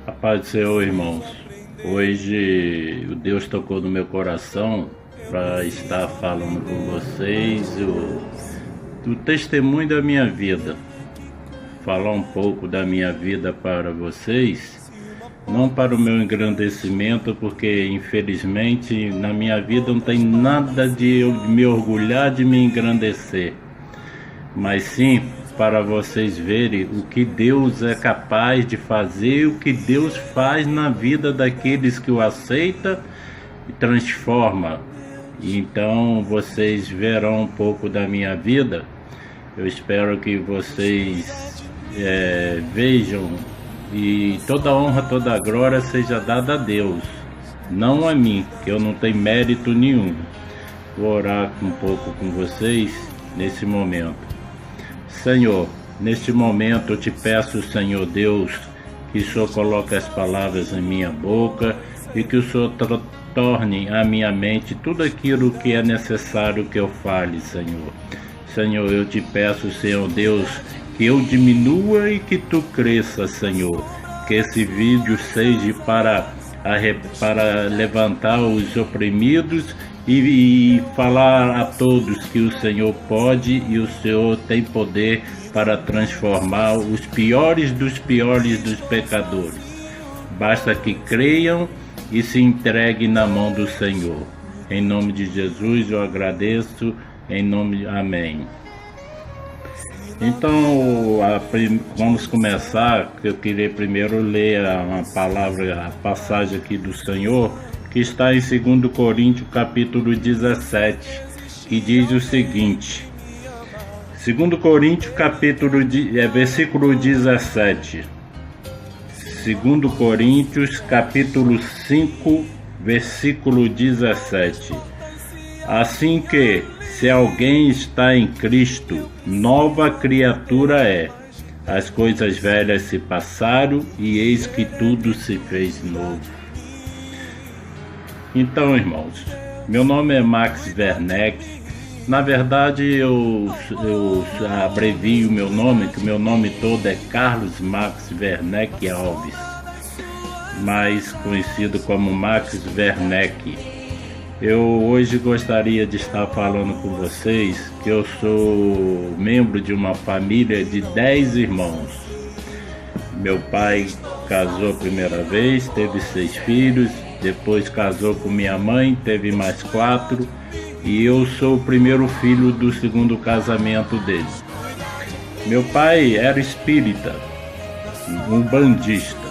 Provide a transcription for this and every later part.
A paz do Senhor, irmãos. Hoje o Deus tocou no meu coração para estar falando com vocês do testemunho da minha vida. Falar um pouco da minha vida para vocês, não para o meu engrandecimento, porque infelizmente na minha vida não tem nada de eu me orgulhar de me engrandecer, mas sim para vocês verem o que Deus é capaz de fazer, o que Deus faz na vida daqueles que o aceitam e transforma. Então vocês verão um pouco da minha vida. Eu espero que vocês vejam, e toda honra, toda glória seja dada a Deus, não a mim, que eu não tenho mérito nenhum. Vou orar um pouco com vocês nesse momento. Senhor, neste momento eu te peço, Senhor Deus, que o Senhor coloque as palavras em minha boca e que o Senhor torne à minha mente tudo aquilo que é necessário que eu fale, Senhor. Senhor, eu te peço, Senhor Deus, que eu diminua e que tu cresça, Senhor. Que esse vídeo seja para levantar os oprimidos e falar a todos que o Senhor pode e o Senhor tem poder para transformar os piores dos pecadores. Basta que creiam e se entreguem na mão do Senhor. Em nome de Jesus eu agradeço, amém. Então vamos começar. Eu queria primeiro ler a passagem aqui do Senhor, que está em 2 Coríntios capítulo 17, que diz o seguinte: 2 Coríntios versículo 17. 2 Coríntios capítulo 5, versículo 17. Assim que, se alguém está em Cristo, nova criatura é. As coisas velhas se passaram e eis que tudo se fez novo. Então, irmãos, meu nome é Max Werneck. Na verdade, eu abrevio o meu nome, que o meu nome todo é Carlos Max Werneck Alves, mais conhecido como Max Werneck. Eu hoje gostaria de estar falando com vocês que eu sou membro de uma família de 10 irmãos. Meu pai casou a primeira vez, teve 6 filhos. Depois casou com minha mãe, teve mais 4, e eu sou o primeiro filho do segundo casamento dele. Meu pai era espírita, umbandista.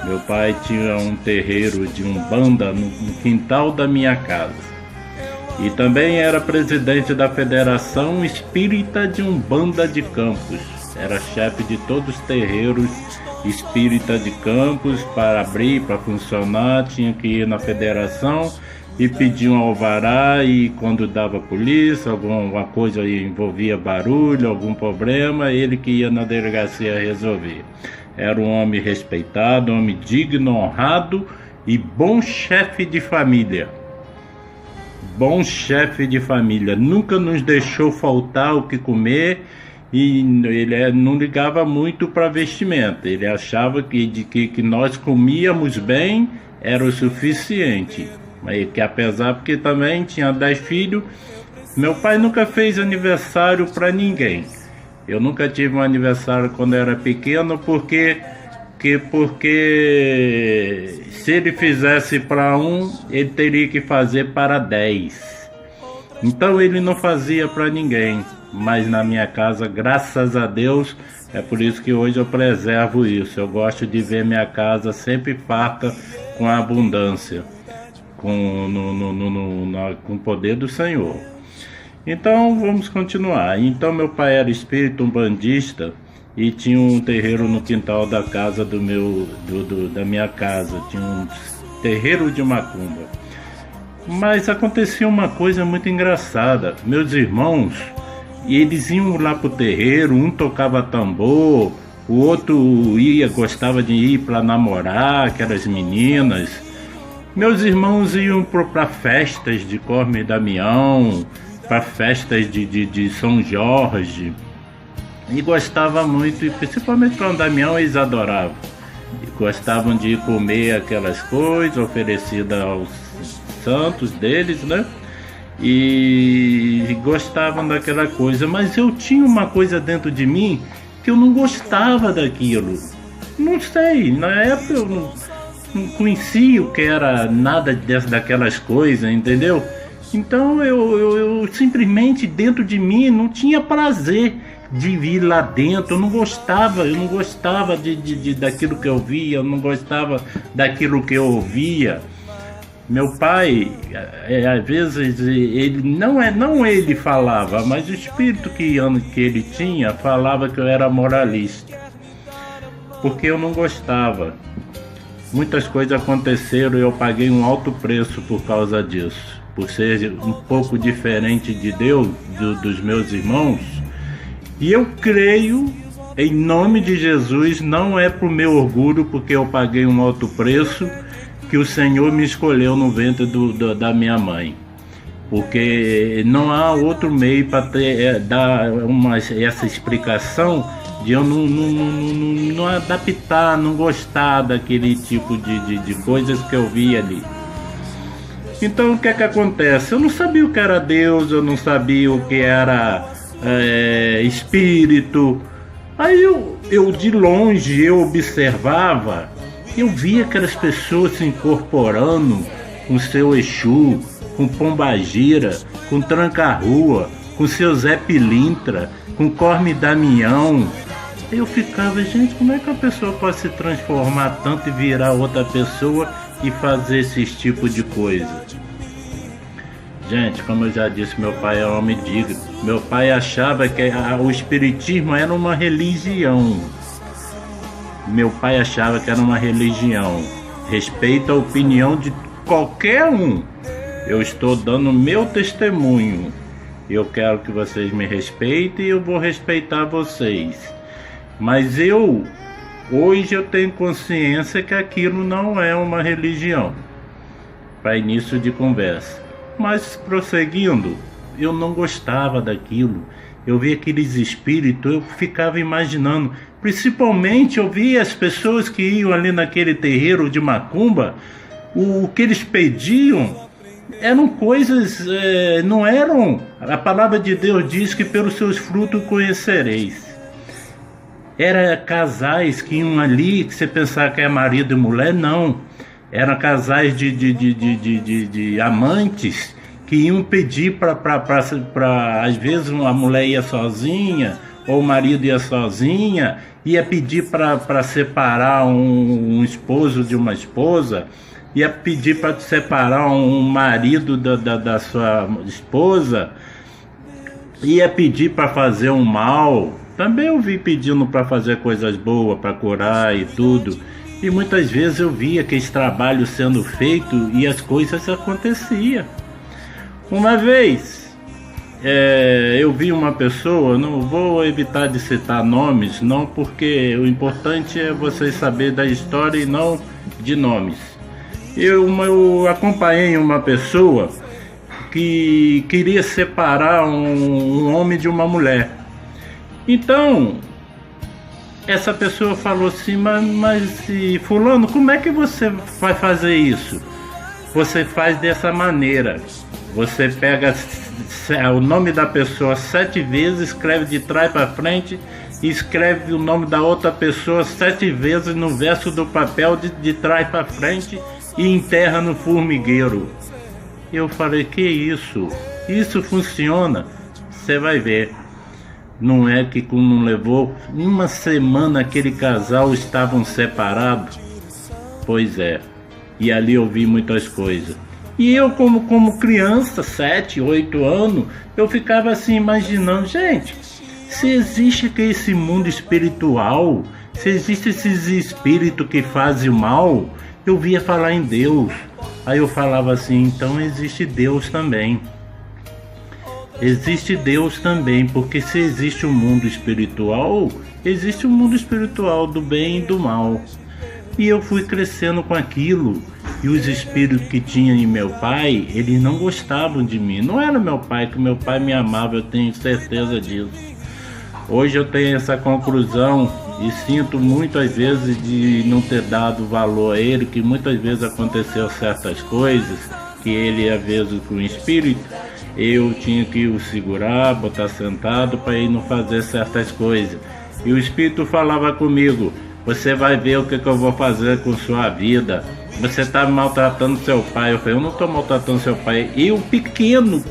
Meu pai tinha um terreiro de umbanda no quintal da minha casa. E também era presidente da Federação Espírita de Umbanda de Campos. Era chefe de todos os terreiros espírita de Campos. Para abrir, para funcionar, tinha que ir na federação e pedir um alvará, e quando dava polícia, alguma coisa envolvia barulho, algum problema, ele que ia na delegacia resolver. Era um homem respeitado, um homem digno, honrado e bom chefe de família. Bom chefe de família, nunca nos deixou faltar o que comer. E ele não ligava muito para vestimenta. Ele achava que nós comíamos bem era o suficiente. Mas que apesar, porque também tinha 10 filhos, meu pai nunca fez aniversário para ninguém. Eu nunca tive um aniversário quando eu era pequeno, porque se ele fizesse para um, ele teria que fazer para 10. Então ele não fazia para ninguém. Mas na minha casa, graças a Deus, é por isso que hoje eu preservo isso. Eu gosto de ver minha casa sempre farta, com abundância, com o poder do Senhor. Então vamos continuar. Então meu pai era espírita umbandista e tinha um terreiro no quintal da casa da minha casa. Tinha um terreiro de macumba. Mas acontecia uma coisa muito engraçada. Meus irmãos, e eles iam lá pro terreiro, um tocava tambor, o outro gostava de ir para namorar aquelas meninas. Meus irmãos iam para festas de Cosme e Damião, para festas de São Jorge, e gostava muito, e principalmente para o Damião eles adoravam. gostavam de comer aquelas coisas oferecidas aos santos deles, né? E gostavam daquela coisa, mas eu tinha uma coisa dentro de mim que eu não gostava daquilo. Não sei, na época eu não conhecia o que era nada daquelas coisas, entendeu? Então eu simplesmente dentro de mim não tinha prazer de vir lá dentro. Eu não gostava daquilo que eu via, eu não gostava daquilo que eu ouvia. Meu pai, às vezes, ele não ele falava, mas o espírito que ele tinha falava que eu era moralista, porque eu não gostava. Muitas coisas aconteceram e eu paguei um alto preço por causa disso, por ser um pouco diferente de Deus, dos meus irmãos. E eu creio, em nome de Jesus, não é por meu orgulho, porque eu paguei um alto preço, que o Senhor me escolheu no ventre da minha mãe, porque não há outro meio para dar essa explicação de eu não adaptar, não gostar daquele tipo de coisas que eu vi ali. Então o que é que acontece? Eu não sabia o que era Deus, eu não sabia o que era espírito. Aí eu de longe eu observava. Eu via aquelas pessoas se incorporando com seu Exu, com Pombagira, com Tranca-Rua, com seu Zé Pilintra, com Corme Damião. Eu ficava, gente, como é que a pessoa pode se transformar tanto e virar outra pessoa e fazer esses tipos de coisa? Gente, como eu já disse, meu pai é homem digno. Meu pai achava que o espiritismo era uma religião. Meu pai achava que era uma religião. Respeito a opinião de qualquer um. Eu estou dando meu testemunho. Eu quero que vocês me respeitem e eu vou respeitar vocês. Mas hoje eu tenho consciência que aquilo não é uma religião. Para início de conversa. Mas prosseguindo, eu não gostava daquilo. Eu via aqueles espíritos, eu ficava imaginando. Principalmente eu via as pessoas que iam ali naquele terreiro de macumba. O que eles pediam eram coisas, não eram... A palavra de Deus diz que pelos seus frutos conhecereis. Era casais que iam ali, que você pensava que é marido e mulher, não. Eram casais de amantes que iam pedir para às vezes a mulher ia sozinha, ou o marido ia sozinha, ia pedir para separar um esposo de uma esposa, ia pedir para separar um marido da sua esposa, ia pedir para fazer um mal. Também eu vi pedindo para fazer coisas boas, para curar e tudo. E muitas vezes eu via aquele trabalho sendo feito e as coisas aconteciam. Uma vez eu vi uma pessoa, não vou evitar de citar nomes, não, porque o importante é vocês saberem da história e não de nomes. Eu acompanhei uma pessoa que queria separar um homem de uma mulher. Então, essa pessoa falou assim, mas fulano, como é que você vai fazer isso? Você faz dessa maneira. Você pega o nome da pessoa 7 vezes, escreve de trás para frente e escreve o nome da outra pessoa 7 vezes no verso do papel de trás para frente e enterra no formigueiro. Eu falei, que isso? Isso funciona? Você vai ver. Não é que não levou uma semana aquele casal estavam separados? Pois é. E ali eu vi muitas coisas. E eu como criança, 7, 8 anos, eu ficava assim imaginando, gente, se existe esse mundo espiritual, se existe esses espíritos que fazem mal, eu via falar em Deus. Aí eu falava assim, então existe Deus também. Existe Deus também, porque se existe um mundo espiritual, existe um mundo espiritual do bem e do mal. E eu fui crescendo com aquilo. E os espíritos que tinha em meu pai, eles não gostavam de mim. Não era meu pai, que meu pai me amava, eu tenho certeza disso. Hoje eu tenho essa conclusão e sinto muitas vezes de não ter dado valor a ele, que muitas vezes aconteceu certas coisas, que ele às vezes com o espírito, eu tinha que o segurar, botar sentado para ele não fazer certas coisas. E o espírito falava comigo: você vai ver o que eu vou fazer com sua vida. Você está maltratando seu pai. Eu falei: eu não estou maltratando seu pai. Eu pequeno,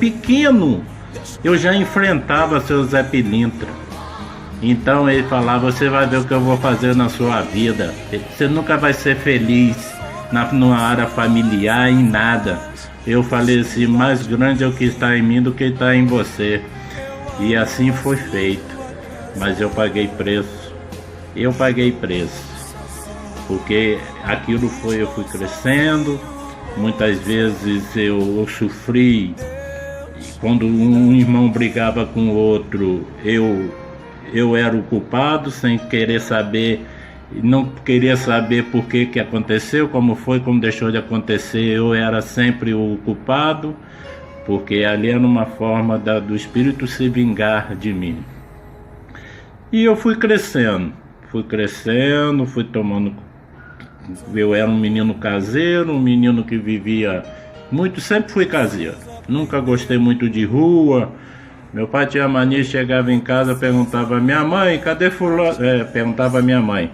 eu já enfrentava seu Zé Pilintra. Então ele falava: você vai ver o que eu vou fazer na sua vida. Você nunca vai ser feliz numa área familiar, em nada. Eu falei assim: mais grande é o que está em mim do que está em você. E assim foi feito. Mas eu paguei preço. Porque aquilo eu fui crescendo. Muitas vezes eu sofri. Quando um irmão brigava com o outro, eu era o culpado, sem querer saber. Não queria saber por que aconteceu, como foi, como deixou de acontecer. Eu era sempre o culpado, porque ali era uma forma do espírito se vingar de mim. E eu fui crescendo, fui tomando. Eu era um menino caseiro, um menino que vivia muito, sempre fui caseiro. Nunca gostei muito de rua. Meu pai tinha mania, chegava em casa, perguntava: minha mãe, cadê fulano? Perguntava a minha mãe: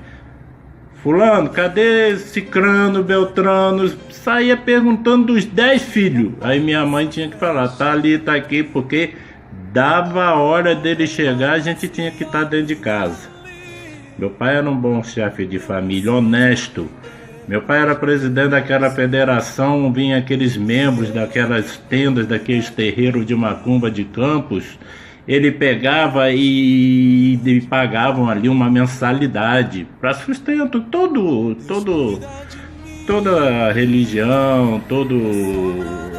fulano, cadê cicrano, beltrano? Saía perguntando dos 10 filhos. Aí minha mãe tinha que falar: tá ali, tá aqui, porque dava a hora dele chegar, a gente tinha que estar dentro de casa. Meu pai era um bom chefe de família, honesto. Meu pai era presidente daquela federação, vinha aqueles membros daquelas tendas, daqueles terreiros de macumba de Campos. Ele pegava e pagavam ali uma mensalidade para sustento toda a religião,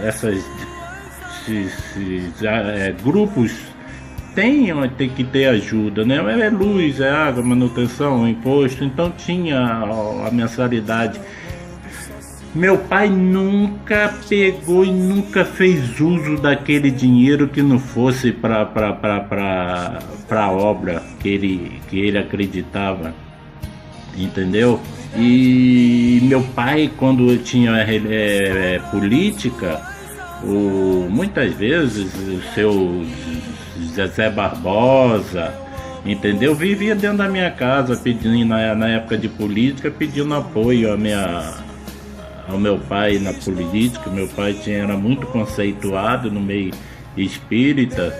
esses grupos tem que ter ajuda, né? É luz, é água, manutenção, imposto, então tinha a mensalidade. Meu pai nunca pegou e nunca fez uso daquele dinheiro que não fosse para a obra que ele acreditava, entendeu? E meu pai, quando tinha política, muitas vezes o seu Zezé Barbosa, entendeu? Vivia dentro da minha casa pedindo, na época de política, pedindo apoio ao meu pai na política. Meu pai era muito conceituado no meio espírita,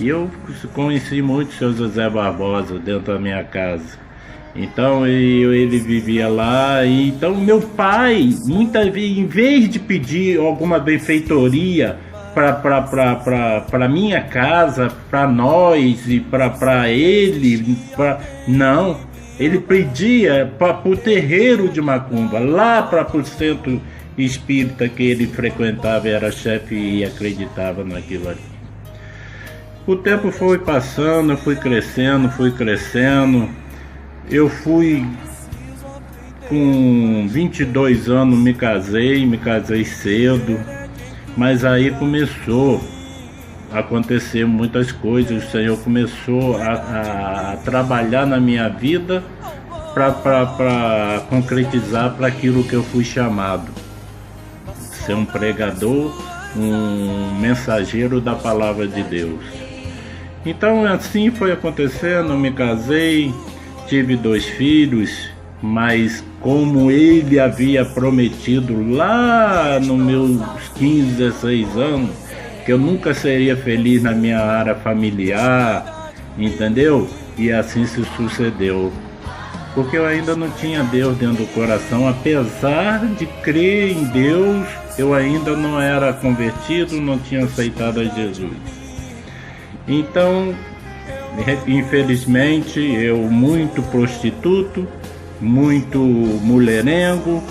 e eu conheci muito o seu Zezé Barbosa dentro da minha casa. Então ele vivia lá, e então meu pai, muitas vezes, em vez de pedir alguma benfeitoria para minha casa, para nós e para ele, não, ele pedia para o terreiro de macumba, lá para o centro espírita que ele frequentava, era chefe e acreditava naquilo ali. O tempo foi passando, eu fui crescendo. Eu fui com 22 anos, me casei cedo, mas aí começou a acontecer muitas coisas. O Senhor começou a trabalhar na minha vida para concretizar para aquilo que eu fui chamado, ser um pregador, um mensageiro da palavra de Deus. Então assim foi acontecendo, me casei, tive 2 filhos, mas como ele havia prometido lá nos meus 15, 16 anos, que eu nunca seria feliz na minha área familiar, entendeu? E assim se sucedeu. Porque eu ainda não tinha Deus dentro do coração, apesar de crer em Deus, eu ainda não era convertido, não tinha aceitado a Jesus. Então, infelizmente, eu muito prostituto, muito mulherengo,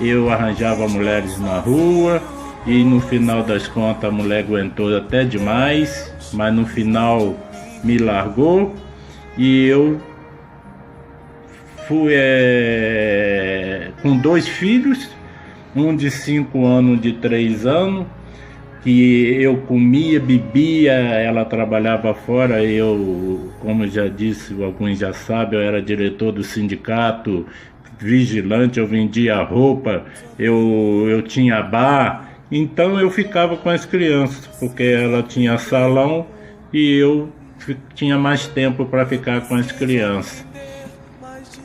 eu arranjava mulheres na rua e no final das contas a mulher aguentou até demais, mas no final me largou e eu fui com 2 filhos, um de 5 anos, um de 3 anos. que eu comia, bebia, ela trabalhava fora, eu, como já disse, alguns já sabem, eu era diretor do sindicato, vigilante, eu vendia roupa, eu tinha bar, então eu ficava com as crianças, porque ela tinha salão e eu tinha mais tempo para ficar com as crianças.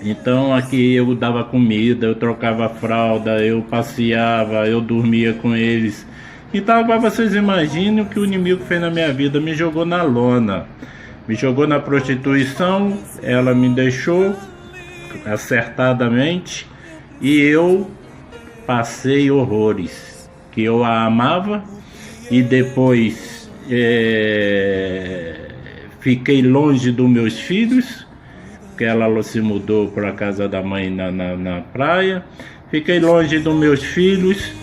Então aqui eu dava comida, eu trocava fralda, eu passeava, eu dormia com eles. Então agora vocês imaginem o que o inimigo fez na minha vida, me jogou na lona, me jogou na prostituição, ela me deixou acertadamente e eu passei horrores, que eu a amava e depois fiquei longe dos meus filhos, porque ela se mudou para a casa da mãe na praia, fiquei longe dos meus filhos.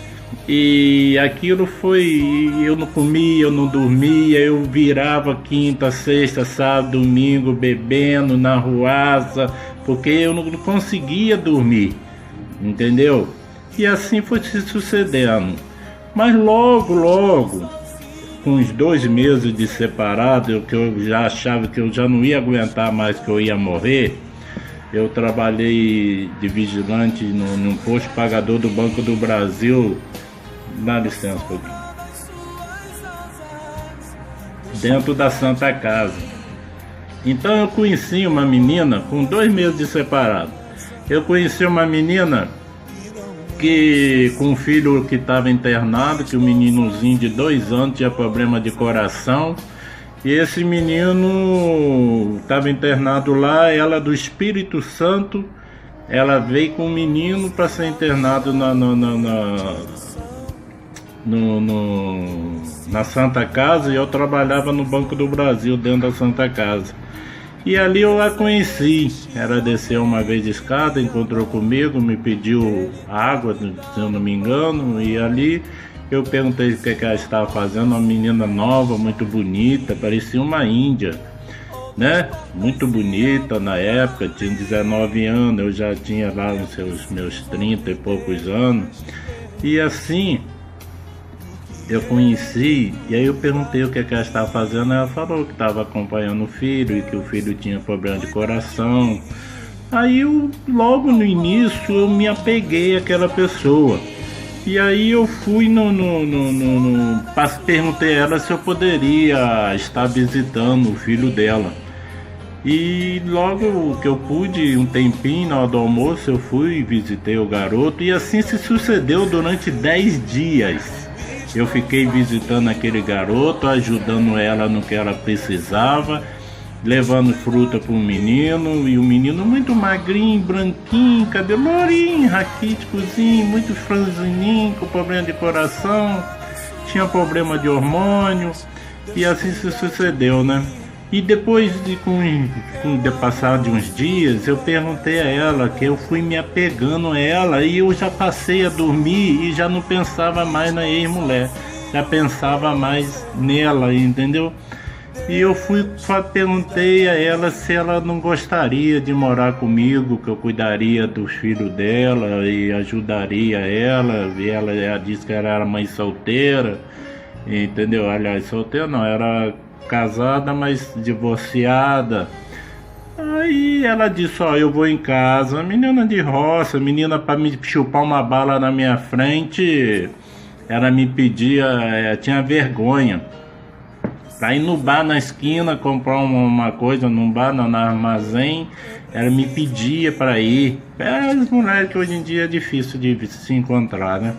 E aquilo foi, eu não comia, eu não dormia, eu virava quinta, sexta, sábado, domingo, bebendo na ruaça, porque eu não conseguia dormir, entendeu? E assim foi se sucedendo. Mas logo, com uns 2 meses de separado, que eu já achava que eu já não ia aguentar mais, que eu ia morrer, eu trabalhei de vigilante num posto pagador do Banco do Brasil. Dá licença um pouquinho. Dentro da Santa Casa. Então eu conheci uma menina com 2 meses de separado. Eu conheci uma menina que com um filho que estava internado, que o meninozinho de 2 anos tinha problema de coração. E esse menino estava internado lá, ela do Espírito Santo, ela veio com o menino para ser internado na Santa Casa, e eu trabalhava no Banco do Brasil, dentro da Santa Casa. E ali eu a conheci. Ela desceu uma vez de escada, encontrou comigo, me pediu água, se eu não me engano, e ali eu perguntei o que ela estava fazendo. Uma menina nova, muito bonita, parecia uma índia, né? Muito bonita na época, tinha 19 anos, eu já tinha lá os meus 30 e poucos anos. E assim eu conheci, e aí eu perguntei o que ela estava fazendo. Ela falou que estava acompanhando o filho e que o filho tinha problema de coração. Aí eu, logo no início, eu me apeguei àquela pessoa. E aí eu fui perguntei a ela se eu poderia estar visitando o filho dela. E logo que eu pude, um tempinho na hora do almoço, eu fui e visitei o garoto. E assim se sucedeu durante 10 dias. Eu fiquei visitando aquele garoto, ajudando ela no que ela precisava, levando fruta para o menino, e o menino muito magrinho, branquinho, cabelo lourinho, raquíticozinho, muito franzininho, com problema de coração, tinha problema de hormônio, e assim se sucedeu, né? E depois de passar de uns dias, eu perguntei a ela, que eu fui me apegando a ela, e eu já passei a dormir e já não pensava mais na ex-mulher, já pensava mais nela, entendeu? E eu perguntei a ela se ela não gostaria de morar comigo, que eu cuidaria dos filhos dela e ajudaria ela. E ela disse que ela era mãe solteira, entendeu? Aliás, solteira não, era casada, mas divorciada. Aí ela disse, ó, eu vou em casa. Menina de roça, menina, para me chupar uma bala na minha frente, ela me pedia, tinha vergonha. Pra ir no bar na esquina, comprar uma coisa num bar, no armazém, ela me pedia para ir. As mulheres que hoje em dia é difícil de se encontrar, né?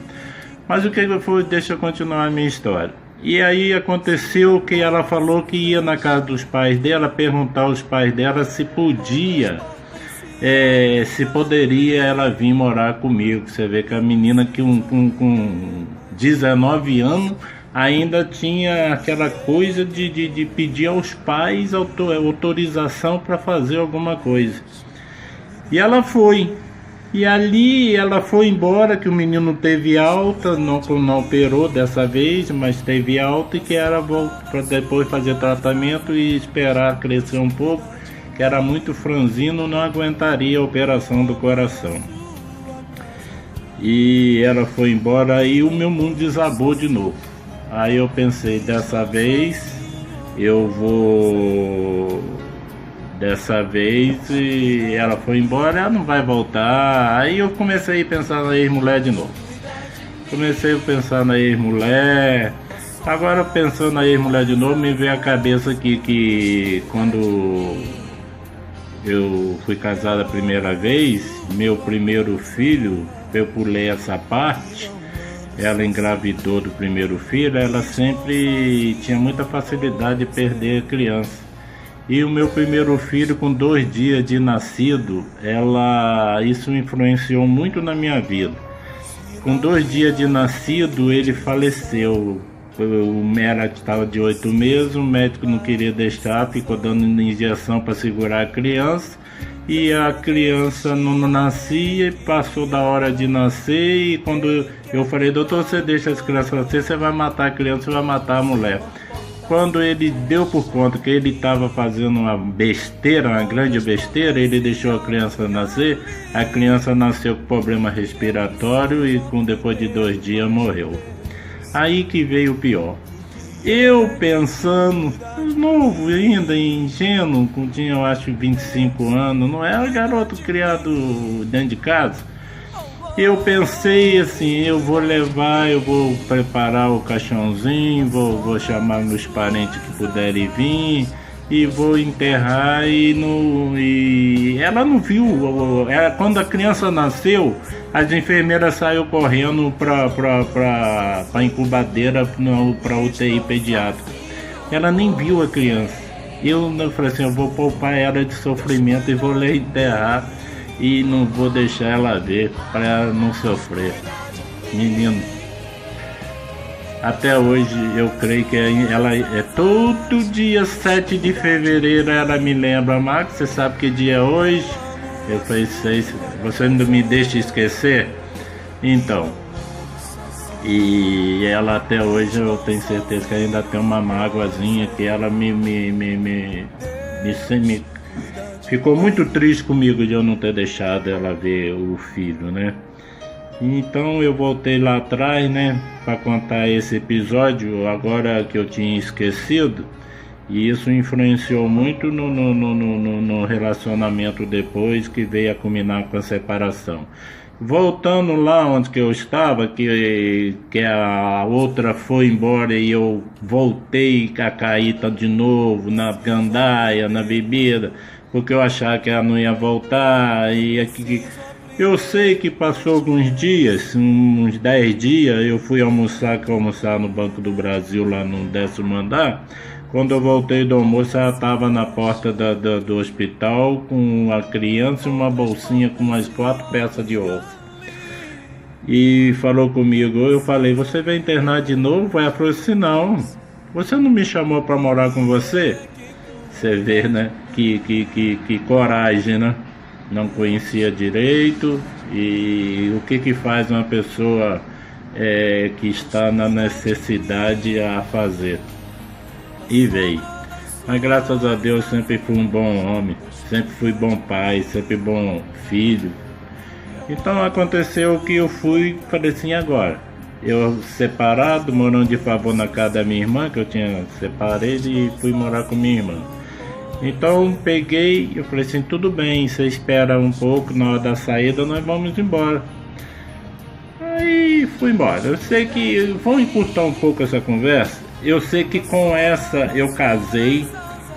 Mas o que foi, deixa eu continuar a minha história. E aí aconteceu que ela falou que ia na casa dos pais dela, perguntar aos pais dela se podia, se poderia ela vir morar comigo. Você vê que a menina que com 19 anos ainda tinha aquela coisa de pedir aos pais autorização para fazer alguma coisa. E ela foi. E ali ela foi embora, que o menino teve alta, não operou dessa vez, mas teve alta, e que era para depois fazer tratamento e esperar crescer um pouco, que era muito franzino, não aguentaria a operação do coração. E ela foi embora, aí o meu mundo desabou de novo. Aí eu pensei, dessa vez e ela foi embora, ela não vai voltar. Aí eu comecei a pensar na ex-mulher de novo. Comecei a pensar na ex-mulher. Agora pensando na ex-mulher de novo, me veio à cabeça que quando eu fui casado a primeira vez, meu primeiro filho, eu pulei essa parte. Ela engravidou do primeiro filho, ela sempre tinha muita facilidade de perder a criança. E o meu primeiro filho, com 2 dias de nascido, isso influenciou muito na minha vida. Com 2 dias de nascido, ele faleceu. Ela estava de 8 meses, o médico não queria deixar, ficou dando injeção para segurar a criança. E a criança não nascia, passou da hora de nascer. E quando eu falei, doutor, você deixa as crianças nascer, você vai matar a criança, você vai matar a mulher. Quando ele deu por conta que ele estava fazendo uma besteira, uma grande besteira, ele deixou a criança nascer. A criança nasceu com problema respiratório e depois de 2 dias morreu. Aí que veio o pior. Eu pensando, novo ainda, ingênuo, tinha eu acho 25 anos, não era garoto criado dentro de casa. Eu pensei assim, eu vou preparar o caixãozinho, vou chamar meus parentes que puderem vir e vou enterrar e ela não viu. Quando a criança nasceu, as enfermeiras saíram correndo para a incubadeira, para UTI pediátrica. Ela nem viu a criança. Eu falei assim, eu vou poupar ela de sofrimento e vou lá enterrar. E não vou deixar ela ver para ela não sofrer. Menino, até hoje eu creio que ela é todo dia 7 de fevereiro. Ela me lembra, Marcos, você sabe que dia é hoje? Eu falei, sei, você não me deixa esquecer? Então, e ela até hoje eu tenho certeza que ainda tem uma mágoazinha que ela ficou muito triste comigo de eu não ter deixado ela ver o filho, né? Então eu voltei lá atrás, né, para contar esse episódio, agora que eu tinha esquecido, e isso influenciou muito no relacionamento depois, que veio a culminar com a separação. Voltando lá onde que eu estava, que a outra foi embora e eu voltei a cair de novo na gandaia, na bebida, porque eu achava que ela não ia voltar. E aqui, eu sei que passou alguns dias, uns 10 dias, eu fui almoçar no Banco do Brasil, lá no 10º andar. Quando eu voltei do almoço, ela estava na porta do hospital com a criança e uma bolsinha com umas 4 peças de ovo. E falou comigo, eu falei, você vai internar de novo? Ela falou assim, não, você não me chamou para morar com você? Você vê, né, que coragem, né? Não conhecia direito, e o que faz uma pessoa que está na necessidade a fazer. E veio. Mas graças a Deus sempre fui um bom homem, sempre fui bom pai, sempre bom filho. Então aconteceu que eu falei assim, agora, eu separado, morando de favor na casa da minha irmã, que eu tinha separei e fui morar com minha irmã. Então eu falei assim, tudo bem, você espera um pouco, na hora da saída nós vamos embora. Aí fui embora. Eu sei que, vamos encurtar um pouco essa conversa. Eu sei que com essa eu casei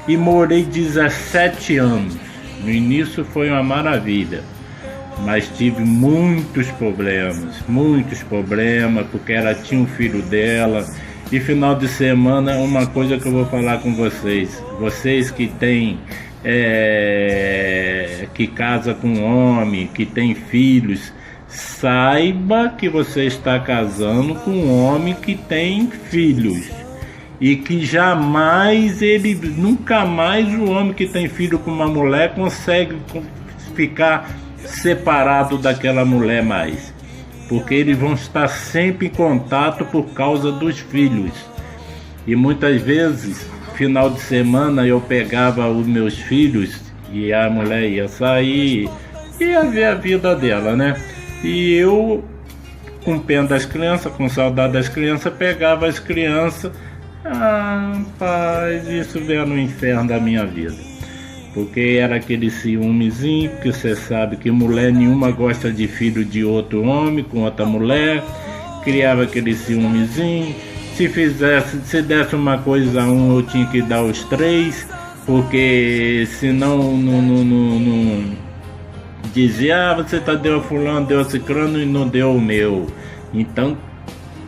e morei 17 anos. No início foi uma maravilha, mas tive muitos problemas, porque ela tinha um filho dela. E final de semana, uma coisa que eu vou falar com vocês que têm, que casa com homem, que tem filhos, saiba que você está casando com um homem que tem filhos. E que nunca mais o homem que tem filho com uma mulher consegue ficar separado daquela mulher mais. Porque eles vão estar sempre em contato por causa dos filhos. E muitas vezes, final de semana, eu pegava os meus filhos e a mulher ia sair, ia ver a vida dela, né? E eu com pena das crianças, com saudade das crianças, pegava as crianças. Rapaz, isso veio no inferno da minha vida. Porque era aquele ciúmezinho, que você sabe que mulher nenhuma gosta de filho de outro homem com outra mulher. Criava aquele ciúmezinho. Se desse uma coisa a um, eu tinha que dar os três, porque senão não dizia, você deu a fulano, deu a ciclano e não deu o meu. Então,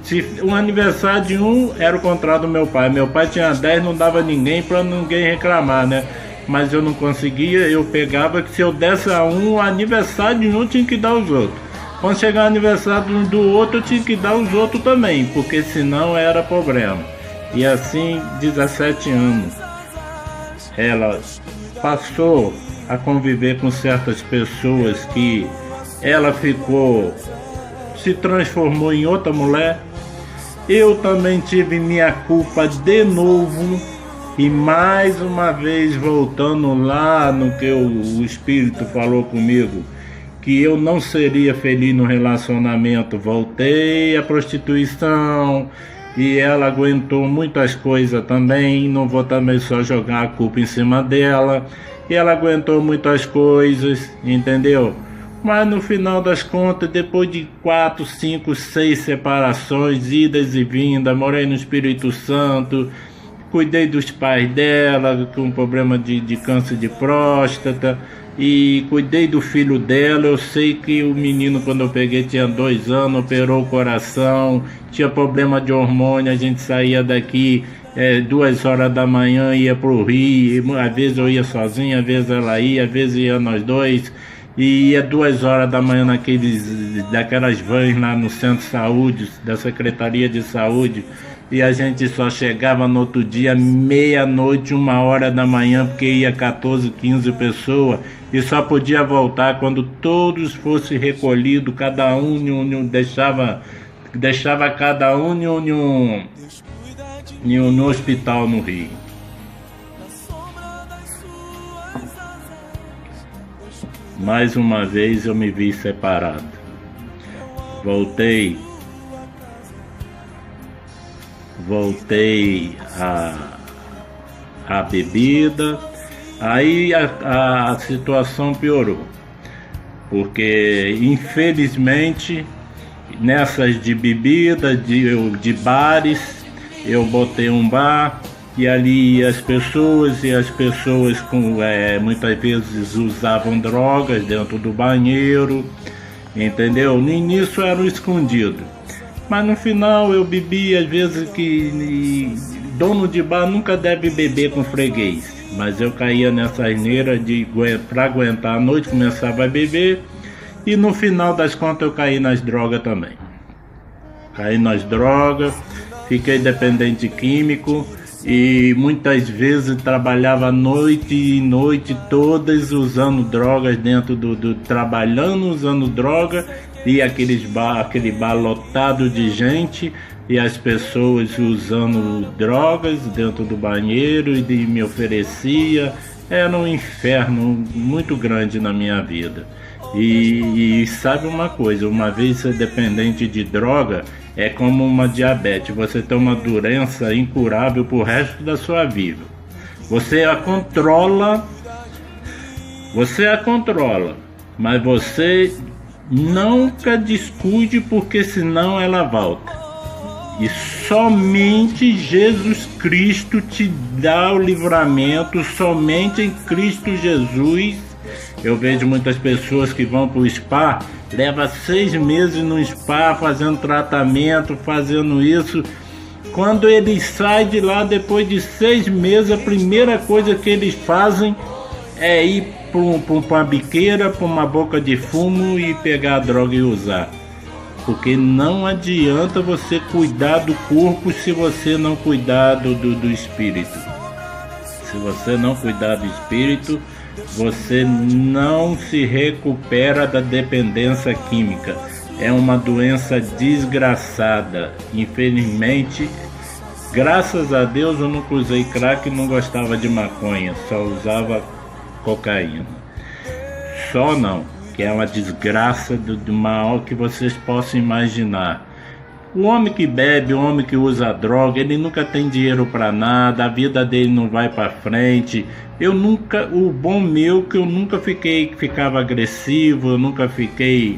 se o aniversário de um era o contrário do meu pai. Meu pai tinha 10, não dava ninguém para ninguém reclamar, né? Mas eu não conseguia, eu pegava que se eu desse a um, o aniversário de um tinha que dar os outros. Quando chegar o aniversário do outro, eu tinha que dar os outros também, porque senão era problema. E assim, 17 anos, ela passou a conviver com certas pessoas que ela se transformou em outra mulher. Eu também tive minha culpa de novo, e mais uma vez voltando lá no que o Espírito falou comigo, que eu não seria feliz no relacionamento. Voltei à prostituição e ela aguentou muitas coisas também. Não vou também só jogar a culpa em cima dela. E ela aguentou muitas coisas, entendeu? Mas no final das contas, depois de 4, 5, 6 separações, idas e vindas, morei no Espírito Santo, cuidei dos pais dela com problema de câncer de próstata, e cuidei do filho dela. Eu sei que o menino, quando eu peguei, tinha 2 anos, operou o coração, tinha problema de hormônio. A gente saía daqui 2 horas da manhã, ia pro Rio, às vezes eu ia sozinho, às vezes ela ia, às vezes ia nós dois, e ia 2 horas da manhã daquelas vans lá no centro de saúde, da Secretaria de Saúde, e a gente só chegava no outro dia meia-noite, 1 hora da manhã, porque ia 14, 15 pessoas, e só podia voltar quando todos fossem recolhidos, cada um deixava cada um no hospital no Rio. Mais uma vez eu me vi separado. Voltei a bebida. Aí a situação piorou, porque infelizmente nessas de bebida, de bares, eu botei um bar e ali as pessoas muitas vezes usavam drogas dentro do banheiro, entendeu? No início era escondido, mas no final eu bebi. Às vezes que dono de bar nunca deve beber com freguês, mas eu caía nessa asneira para aguentar a noite, começava a beber, e no final das contas eu caí nas drogas também. Fiquei dependente químico e muitas vezes trabalhava noite e noite todas usando drogas trabalhando usando droga, e aquele bar lotado de gente e as pessoas usando drogas dentro do banheiro e me oferecia. Era um inferno muito grande na minha vida. E sabe uma coisa, uma vez ser dependente de droga é como uma diabetes. Você tem uma doença incurável pro resto da sua vida. Você a controla, mas você nunca descuide, porque senão ela volta. E somente Jesus Cristo te dá o livramento, somente em Cristo Jesus. Eu vejo muitas pessoas que vão para o spa, leva 6 meses no spa fazendo tratamento, fazendo isso. Quando eles saem de lá depois de 6 meses, a primeira coisa que eles fazem é ir para uma biqueira, para uma boca de fumo e pegar a droga e usar. Porque não adianta você cuidar do corpo se você não cuidar do espírito. Se você não cuidar do espírito, você não se recupera da dependência química. É uma doença desgraçada. Infelizmente, graças a Deus eu nunca usei crack e não gostava de maconha, só usava cocaína. Só não, que é uma desgraça do maior que vocês possam imaginar. O homem que bebe, o homem que usa droga, ele nunca tem dinheiro para nada, a vida dele não vai para frente. O bom meu que eu nunca ficava agressivo, eu nunca fiquei,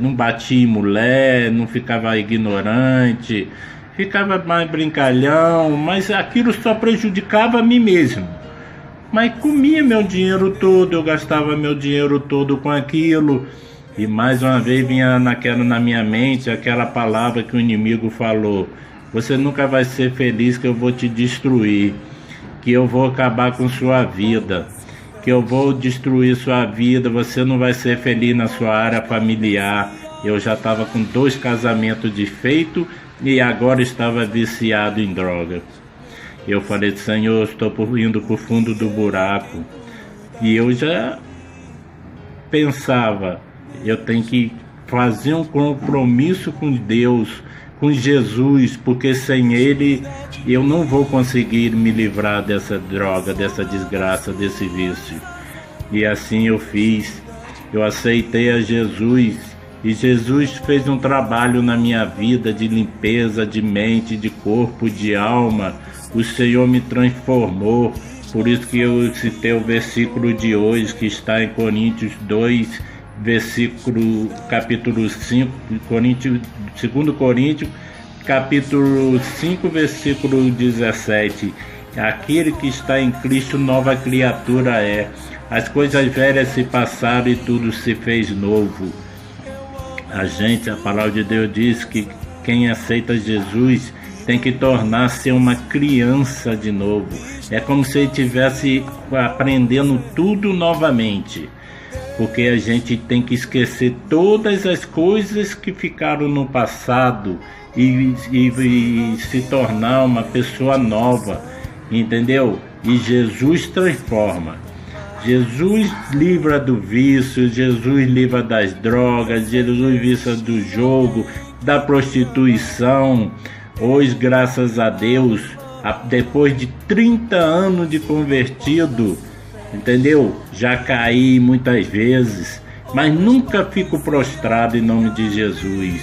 não bati em mulher, não ficava ignorante, ficava mais brincalhão, mas aquilo só prejudicava a mim mesmo. Mas comia meu dinheiro todo, eu gastava meu dinheiro todo com aquilo. E mais uma vez vinha na minha mente aquela palavra que o inimigo falou: você nunca vai ser feliz, que eu vou te destruir, que eu vou acabar com sua vida, que eu vou destruir sua vida, você não vai ser feliz na sua área familiar. Eu já estava com 2 casamentos desfeitos e agora estava viciado em droga. Eu falei: Senhor, estou indo para o fundo do buraco. E eu já pensava: eu tenho que fazer um compromisso com Deus, com Jesus, porque sem Ele eu não vou conseguir me livrar dessa droga, dessa desgraça, desse vício. E assim eu fiz. Eu aceitei a Jesus e Jesus fez um trabalho na minha vida de limpeza de mente, de corpo, de alma. O Senhor me transformou. Por isso que eu citei o versículo de hoje, que está em Coríntios 2, capítulo 5, 2 Coríntios, capítulo 5, versículo 17. Aquele que está em Cristo, nova criatura é. As coisas velhas se passaram e tudo se fez novo. A palavra de Deus diz que quem aceita Jesus tem que tornar-se uma criança de novo. É como se ele estivesse aprendendo tudo novamente. Porque a gente tem que esquecer todas as coisas que ficaram no passado e se tornar uma pessoa nova, entendeu? E Jesus transforma. Jesus livra do vício, Jesus livra das drogas, Jesus livra do jogo, da prostituição. Hoje, graças a Deus, depois de 30 anos de convertido, entendeu? Já caí muitas vezes, mas nunca fico prostrado em nome de Jesus.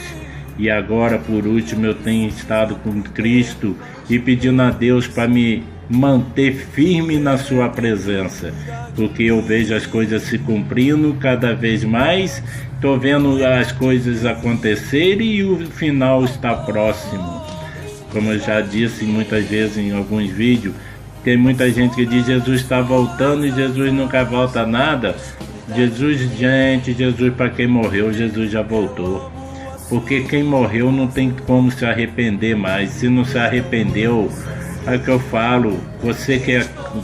E agora, por último, eu tenho estado com Cristo e pedindo a Deus para me manter firme na sua presença, porque eu vejo as coisas se cumprindo cada vez mais, estou vendo as coisas acontecerem e o final está próximo. Como eu já disse muitas vezes em alguns vídeos, tem muita gente que diz: Jesus está voltando e Jesus nunca volta nada. Jesus para quem morreu, Jesus já voltou. Porque quem morreu não tem como se arrepender mais. Se não se arrependeu, é o que eu falo: você que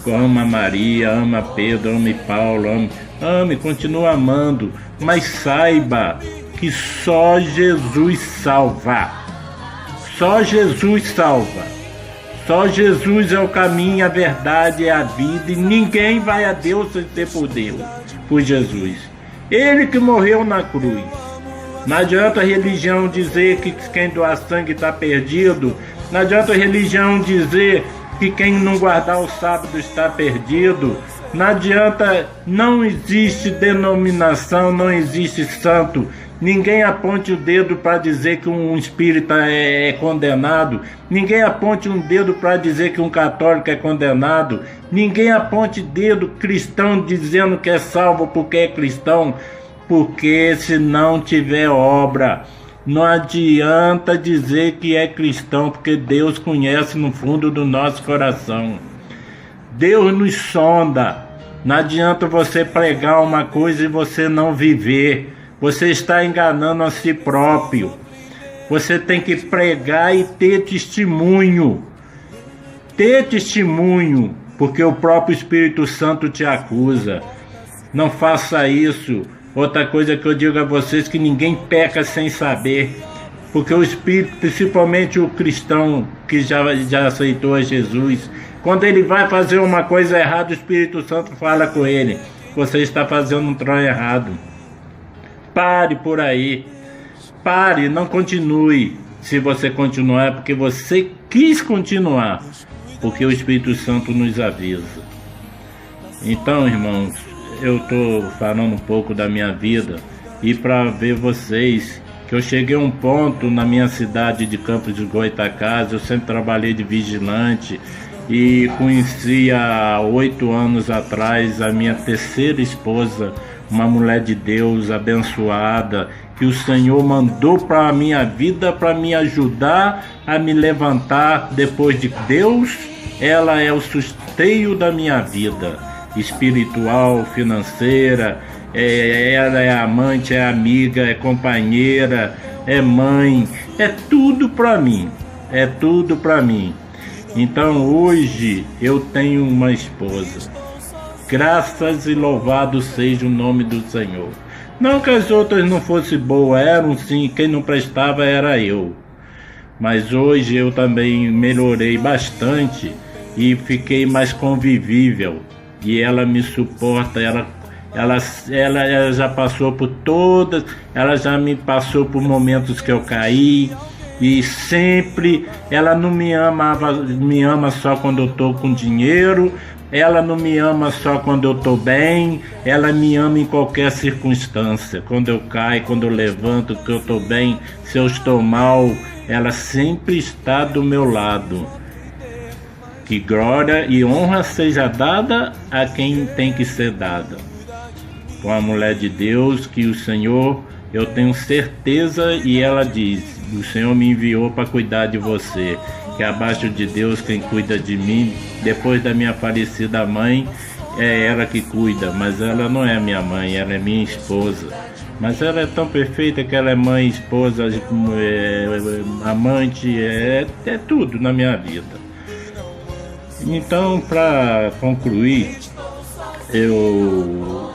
ama Maria, ama Pedro, ama Paulo, ame, continua amando, mas saiba que só Jesus salva. Só Jesus salva. Só Jesus é o caminho, a verdade, é a vida, e ninguém vai a Deus sem ser por Deus, por Jesus. Ele que morreu na cruz. Não adianta a religião dizer que quem doar sangue está perdido. Não adianta a religião dizer que quem não guardar o sábado está perdido. Não adianta, não existe denominação, não existe santo. Ninguém aponte o dedo para dizer que um espírita é condenado. Ninguém aponte um dedo para dizer que um católico é condenado. Ninguém aponte dedo cristão dizendo que é salvo porque é cristão. Porque se não tiver obra, não adianta dizer que é cristão, porque Deus conhece no fundo do nosso coração. Deus nos sonda. Não adianta você pregar uma coisa e você não viver. Você está enganando a si próprio. Você tem que pregar e ter testemunho. Ter testemunho, porque o próprio Espírito Santo te acusa. Não faça isso. Outra coisa que eu digo a vocês, que ninguém peca sem saber. Porque o Espírito, principalmente o cristão que já aceitou a Jesus, quando ele vai fazer uma coisa errada, o Espírito Santo fala com ele: você está fazendo um trem errado. Pare por aí. Pare, não continue. Se você continuar é porque você quis continuar, porque o Espírito Santo nos avisa. Então, irmãos, eu tô falando um pouco da minha vida e para ver vocês que eu cheguei a um ponto na minha cidade de Campos de Goytacazes. Eu sempre trabalhei de vigilante e conheci há 8 anos atrás a minha terceira esposa, uma mulher de Deus abençoada, que o Senhor mandou para a minha vida para me ajudar a me levantar depois de Deus. Ela é o susteio da minha vida espiritual, financeira. Ela é amante, é amiga, é companheira, é mãe, é tudo para mim, é tudo para mim. Então hoje eu tenho uma esposa. Graças e louvado seja o nome do Senhor. Não que as outras não fossem boas, eram sim, quem não prestava era eu. Mas hoje eu também melhorei bastante e fiquei mais convivível. E ela me suporta, ela já passou por todas, ela já me passou por momentos que eu caí. E sempre ela não me ama só quando eu tô com dinheiro, ela não me ama só quando eu tô bem, ela me ama em qualquer circunstância. Quando eu caio, quando eu levanto, que eu tô bem, se eu estou mal, ela sempre está do meu lado. Que glória e honra seja dada a quem tem que ser dada. Com a mulher de Deus, que o Senhor, eu tenho certeza, e ela diz: o Senhor me enviou para cuidar de você, que abaixo de Deus quem cuida de mim, depois da minha falecida mãe, é ela que cuida, mas ela não é minha mãe, ela é minha esposa. Mas ela é tão perfeita que ela é mãe, esposa, amante, é tudo na minha vida. Então, para concluir, eu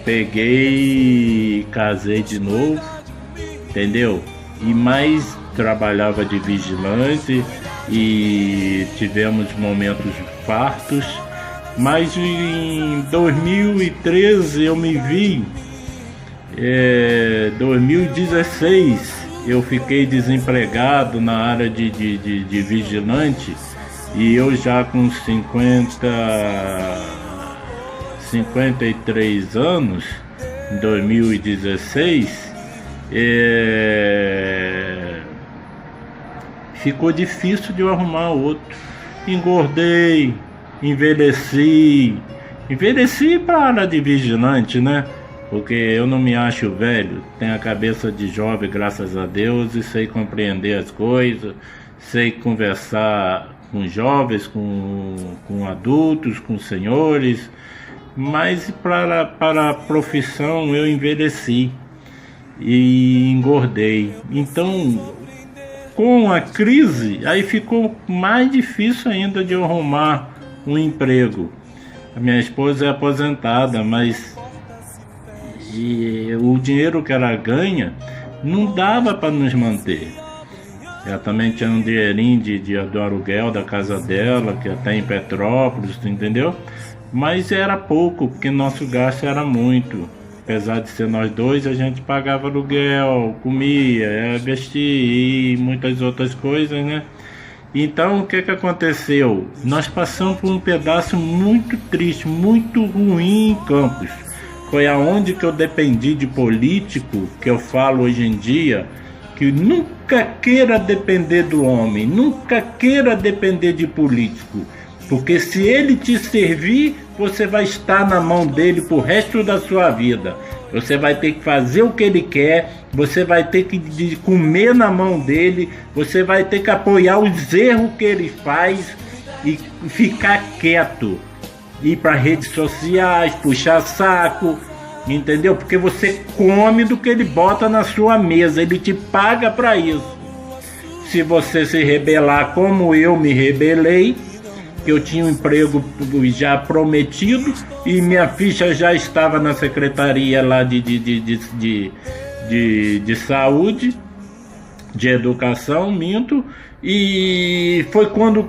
peguei, casei de novo, entendeu? E mais trabalhava de vigilante e tivemos momentos fartos. Mas em 2013 eu me vi, 2016 eu fiquei desempregado na área de vigilante, e eu já com 53 anos, em 2016, ficou difícil de eu arrumar outro. Engordei, envelheci para a área de vigilante, né? Porque eu não me acho velho, tenho a cabeça de jovem, graças a Deus, e sei compreender as coisas, sei conversar com jovens, com adultos, com senhores, mas para a profissão eu envelheci e engordei. Então, com a crise, aí ficou mais difícil ainda de eu arrumar um emprego. A minha esposa é aposentada, mas o dinheiro que ela ganha não dava para nos manter. Ela também tinha um dinheirinho do aluguel da casa dela, que até em Petrópolis, entendeu? Mas era pouco, porque nosso gasto era muito. Apesar de ser nós dois, a gente pagava aluguel, comia, vestia e muitas outras coisas, né? Então, o que aconteceu? Nós passamos por um pedaço muito triste, muito ruim em Campos. Foi aonde que eu dependi de político, que eu falo hoje em dia, que nunca queira depender do homem, nunca queira depender de político, porque se ele te servir, você vai estar na mão dele pro resto da sua vida. Você vai ter que fazer o que ele quer, você vai ter que comer na mão dele, você vai ter que apoiar os erros que ele faz e ficar quieto, ir para redes sociais, puxar saco, entendeu? Porque você come do que ele bota na sua mesa, ele te paga para isso. Se você se rebelar como eu me rebelei, que eu tinha um emprego já prometido e minha ficha já estava na secretaria lá de saúde, de educação, e foi quando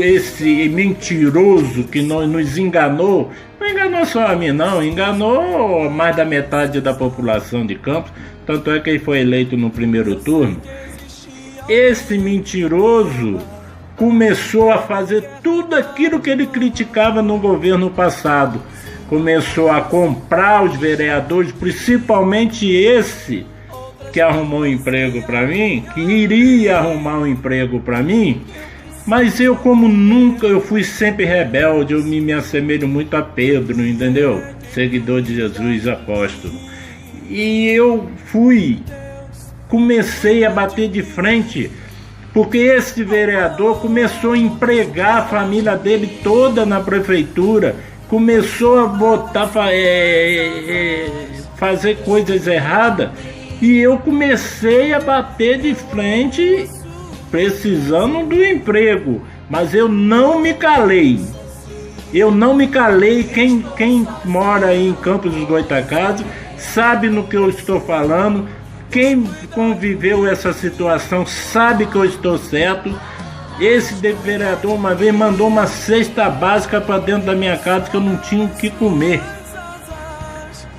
esse mentiroso que nos enganou, não enganou só a mim não, enganou mais da metade da população de Campos, tanto é que ele foi eleito no primeiro turno. Esse mentiroso começou a fazer tudo aquilo que ele criticava no governo passado. começou a comprar os vereadores, principalmente esse que arrumou um emprego para mim, que iria arrumar um emprego para mim. Mas eu, como nunca, eu fui sempre rebelde, eu me assemelho muito a Pedro, entendeu? Seguidor de Jesus, apóstolo. E eu comecei a bater de frente, porque esse vereador começou a empregar a família dele toda na prefeitura, começou a botar, fazer coisas erradas, e eu comecei a bater de frente, precisando do emprego, mas eu não me calei. Quem mora aí em Campos dos Goytacazes sabe no que eu estou falando. Quem conviveu essa situação sabe que eu estou certo. Esse vereador uma vez mandou uma cesta básica para dentro da minha casa que eu não tinha o que comer.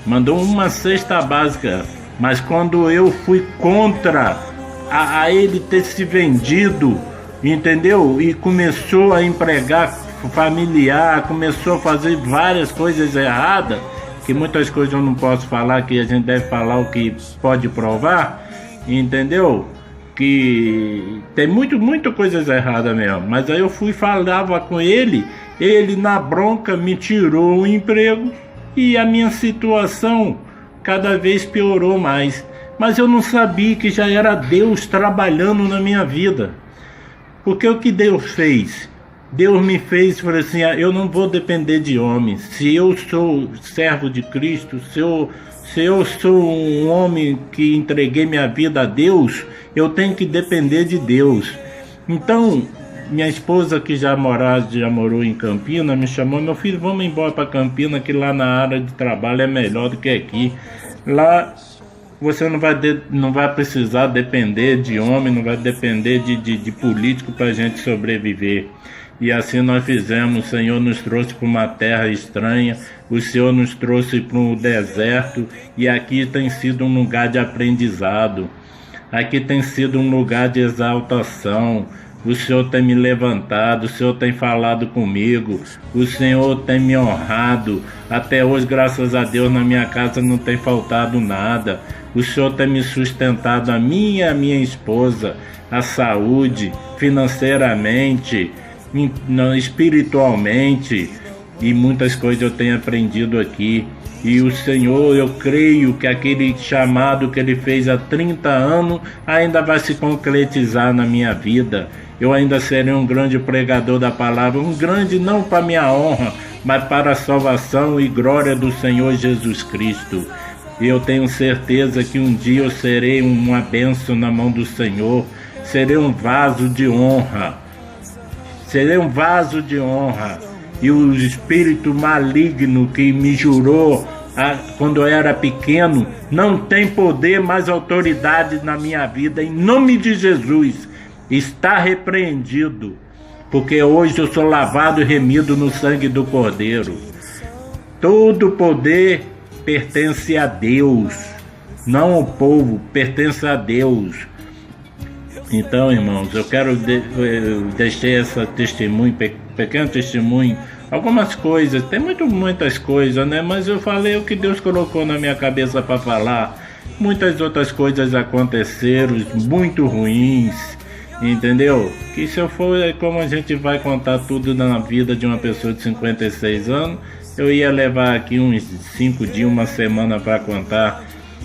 Mandou uma cesta básica, mas quando eu fui contra a ele ter se vendido, entendeu? E começou a empregar familiar, começou a fazer várias coisas erradas, que muitas coisas eu não posso falar, que a gente deve falar o que pode provar, entendeu? Que tem muita coisas erradas mesmo. Mas aí eu falava com ele na bronca me tirou o emprego e a minha situação cada vez piorou mais. Mas eu não sabia que já era Deus trabalhando na minha vida. Porque o que Deus fez? Deus me fez, falou assim, eu não vou depender de homens. Se eu sou servo de Cristo, se eu sou um homem que entreguei minha vida a Deus, eu tenho que depender de Deus. Então, minha esposa que já morou em Campinas, me chamou, meu filho, vamos embora para Campinas, que lá na área de trabalho é melhor do que aqui. Lá você não vai precisar depender de homem, não vai depender de político para a gente sobreviver. E assim nós fizemos. O Senhor nos trouxe para uma terra estranha, o Senhor nos trouxe para um deserto, e aqui tem sido um lugar de aprendizado, aqui tem sido um lugar de exaltação. O Senhor tem me levantado, o Senhor tem falado comigo, o Senhor tem me honrado. Até hoje, graças a Deus, na minha casa não tem faltado nada. O Senhor tem me sustentado, a mim e a minha esposa, a saúde, financeiramente, espiritualmente, e muitas coisas eu tenho aprendido aqui. E o Senhor, eu creio que aquele chamado que Ele fez há 30 anos ainda vai se concretizar na minha vida. Eu ainda serei um grande pregador da palavra, um grande não para minha honra, mas para a salvação e glória do Senhor Jesus Cristo. E eu tenho certeza que um dia eu serei uma bênção na mão do Senhor, serei um vaso de honra. Serei um vaso de honra. E o espírito maligno que me jurou quando eu era pequeno não tem poder mais autoridade na minha vida. Em nome de Jesus, está repreendido, porque hoje eu sou lavado e remido no sangue do Cordeiro. Todo poder pertence a Deus, não ao povo, pertence a Deus. Então, irmãos, eu deixar esse testemunho, pequeno testemunho, algumas coisas, tem muitas coisas, né? Mas eu falei o que Deus colocou na minha cabeça para falar. Muitas outras coisas aconteceram, muito ruins, entendeu? Que se eu for, como a gente vai contar tudo na vida de uma pessoa de 56 anos, eu ia levar aqui uns 5 dias, uma semana para contar.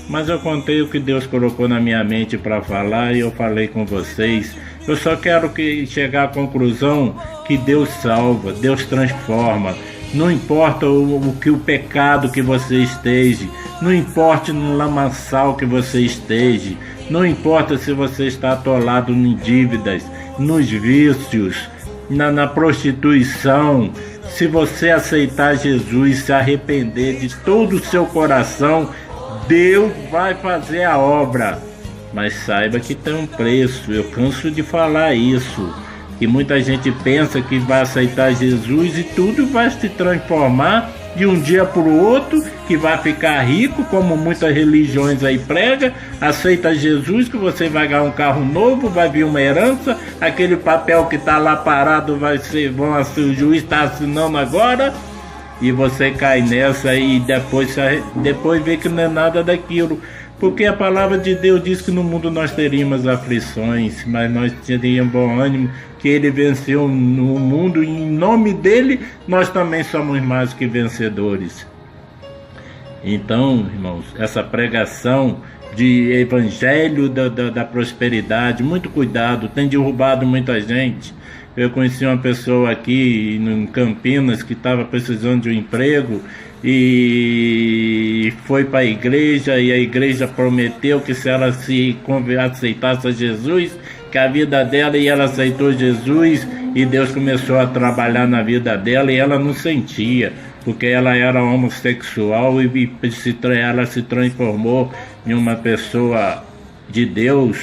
Mas eu contei o que Deus colocou na minha mente para falar, e eu falei com vocês. Eu só quero chegar à conclusão que Deus salva, Deus transforma. Não importa o pecado que você esteja, não importa no lamaçal que você esteja, não importa se você está atolado em dívidas, nos vícios, na prostituição. Se você aceitar Jesus, se arrepender de todo o seu coração, Deus vai fazer a obra. Mas saiba que tem um preço. Eu canso de falar isso, que muita gente pensa que vai aceitar Jesus e tudo vai se transformar de um dia para o outro, que vai ficar rico, como muitas religiões aí pregam. Aceita Jesus que você vai ganhar um carro novo, vai vir uma herança, aquele papel que está lá parado o juiz está assinando agora, e você cai nessa e depois vê que não é nada daquilo. Porque a palavra de Deus diz que no mundo nós teríamos aflições, mas nós teríamos bom ânimo, que Ele venceu no mundo e em nome dEle nós também somos mais que vencedores. Então, irmãos, essa pregação de evangelho da prosperidade, muito cuidado, tem derrubado muita gente. Eu conheci uma pessoa aqui em Campinas que estava precisando de um emprego e foi para a igreja, e a igreja prometeu que se ela se aceitasse a Jesus, que a vida dela, e ela aceitou Jesus, e Deus começou a trabalhar na vida dela, e ela não sentia, porque ela era homossexual, e ela se transformou em uma pessoa de Deus,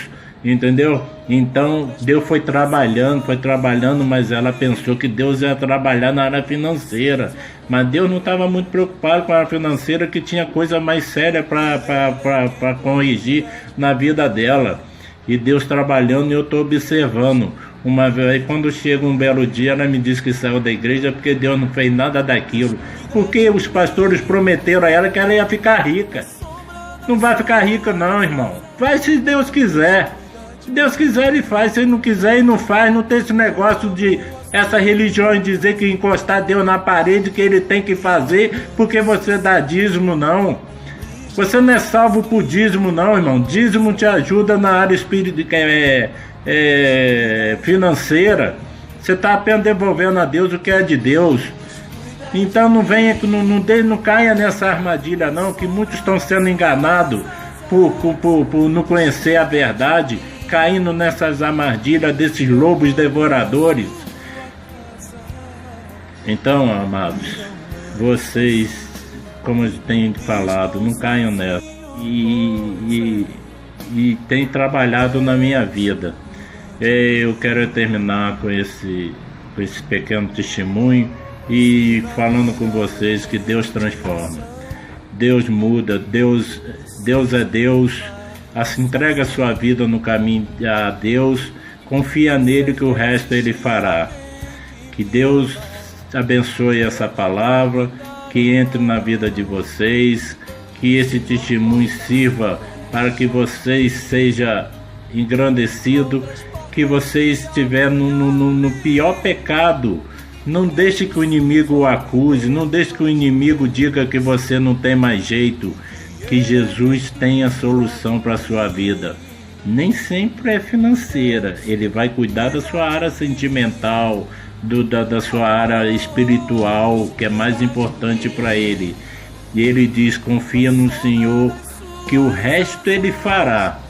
entendeu? Então Deus foi trabalhando, mas ela pensou que Deus ia trabalhar na área financeira, mas Deus não estava muito preocupado com a área financeira, que tinha coisa mais séria para corrigir na vida dela. E Deus trabalhando, e eu estou observando. Uma vez, quando chega um belo dia, ela me disse que saiu da igreja porque Deus não fez nada daquilo, porque os pastores prometeram a ela que ela ia ficar rica. Não vai ficar rica não, irmão. Vai se Deus quiser. Se Deus quiser, Ele faz. Se Ele não quiser, Ele não faz. Não tem esse negócio de essa religião dizer que encostar Deus na parede, que Ele tem que fazer porque você dá dízimo, não. Você não é salvo por dízimo, não, irmão. Dízimo te ajuda na área financeira. Você está apenas devolvendo a Deus o que é de Deus. Então não venha, não caia nessa armadilha, não, que muitos estão sendo enganados por não conhecer a verdade, caindo nessas armadilhas desses lobos devoradores. Então, amados, vocês, como eu tenho falado, não caiam nessa. E tem trabalhado na minha vida. Eu quero terminar com esse pequeno testemunho e falando com vocês que Deus transforma, Deus muda, Deus é Deus. Assim, entrega a sua vida no caminho a Deus, confia nele que o resto Ele fará. Que Deus abençoe essa palavra, que entre na vida de vocês, que esse testemunho sirva para que vocês sejam engrandecidos, que vocês estiverem no pior pecado. Não deixe que o inimigo o acuse, não deixe que o inimigo diga que você não tem mais jeito, que Jesus tem a solução para a sua vida. Nem sempre é financeira, Ele vai cuidar da sua área sentimental, da sua área espiritual, que é mais importante para Ele. E Ele diz, confia no Senhor, que o resto Ele fará.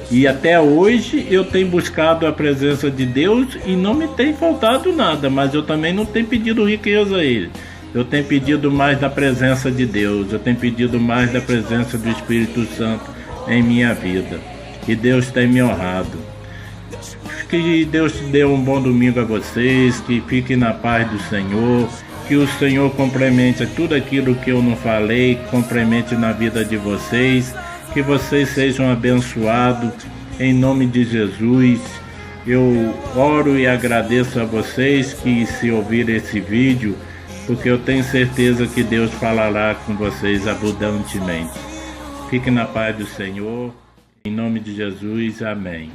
E até hoje eu tenho buscado a presença de Deus e não me tem faltado nada, mas eu também não tenho pedido riqueza a Ele. Eu tenho pedido mais da presença de Deus, eu tenho pedido mais da presença do Espírito Santo em minha vida. E Deus tem me honrado. Que Deus dê um bom domingo a vocês, que fiquem na paz do Senhor, que o Senhor complemente tudo aquilo que eu não falei, complemente na vida de vocês, que vocês sejam abençoados em nome de Jesus. Eu oro e agradeço a vocês que se ouvirem esse vídeo, porque eu tenho certeza que Deus falará com vocês abundantemente. Fiquem na paz do Senhor, em nome de Jesus, amém.